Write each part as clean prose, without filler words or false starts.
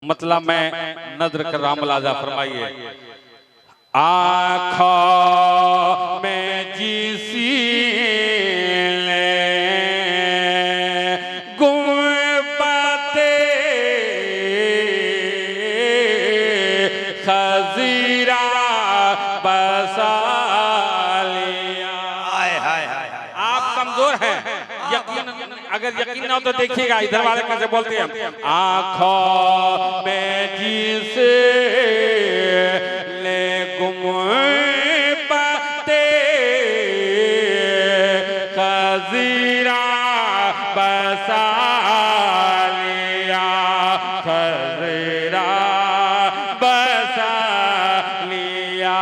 मतलब मैं नजर कर रहा मुलाजा फरमाइए। आँखों में जिसी गुंबदे खजीरा बसा लिया। आप कमजोर हैं, यकीन अगर यकीन ना हो तो देखिएगा इधर वाले कैसे बोलते हैं। आँखों में जिसे ले गुंबदे खजीरा बसा लिया, खजीरा बसा लिया।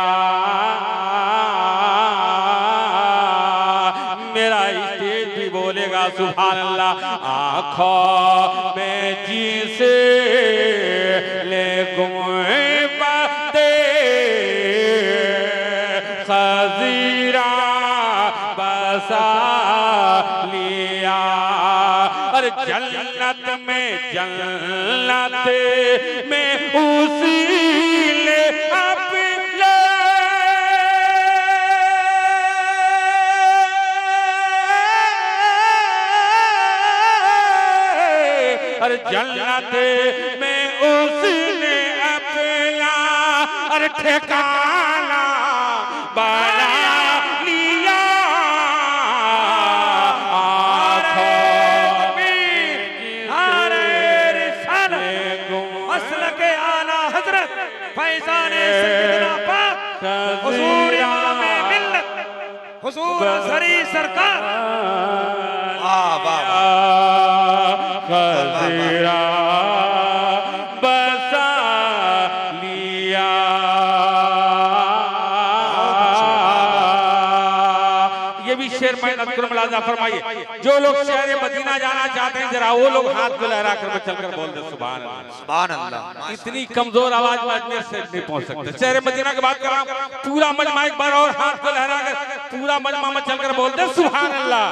मेरा स्टेज भी बोलेगा सुभान अल्लाह। आँखों में जिसे ले गुंबदे खजीरा बसा लिया। अरे जन्नत में उसी ले अरे जन्नत में उसने अपना अरे ठिकाना बना लिया। आँखों में मसलके आला हजरत फैज़ाने सैयदना पाक हुजूर इमाम मिल्लत हुजूर अज़हरी सरकार खजीरा बसा लिया। ये भी शेर मैं नज़र मुलाजा फरमाइए। जो लोग शहर मदीना जाना चाहते हैं जरा वो लोग हाथ को लहरा कर चलकर बोल दे सुभान अल्लाह। सुभान अल्लाह। इतनी कमजोर आवाज में अजमेर से नहीं पहुंच सकते। शहर मदीना की बात कर रहा हूं, पूरा मजमा एक बार और हाथ को लहरा कर पूरा मजमा में चलकर बोल दे सुभान अल्लाह,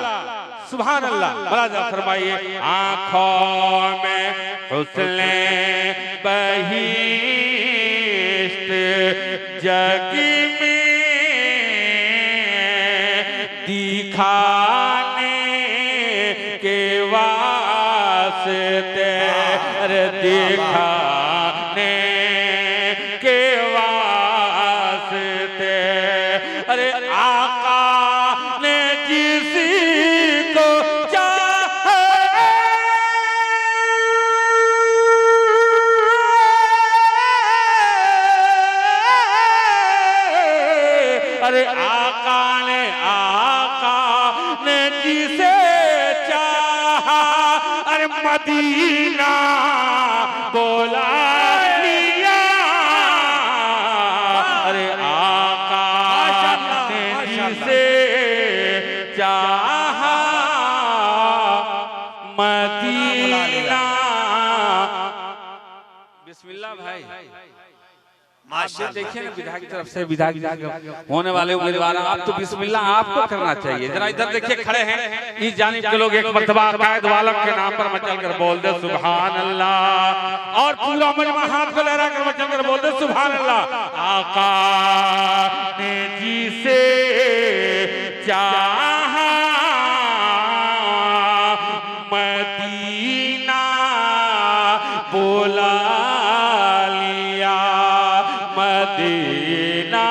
सुभान अल्लाह। मुलाजा फरमाइए। आँखों में हुस्ने बहिश्त जगी में दिखाने के वास्ते दिखाने के वास्ते अरे आका ने जिसी को चाहा अरे आका ने जिसे चाहा अरे मदीना बोला लिया। अरे आका ने जिसे चाहा मदीना। बिस्मिल्लाह भाई माशाअल्लाह। देखिए ना विधायक की तरफ से विधायक होने वाले उम्मीदवार आप तो बिस्मिल्लाह आपको करना चाहिए। जरा इधर देखिए खड़े हैं इस जानिब के लोग एक मर्तबा कायद वालम के नाम पर मचल कर बोल दे सुभान अल्लाह। और पूरा मजमा हाथ को लहरा कर मचल कर बोल दे सुभान अल्लाह। आका ने जिसे चाहा मदीना बोला लिया, मदीना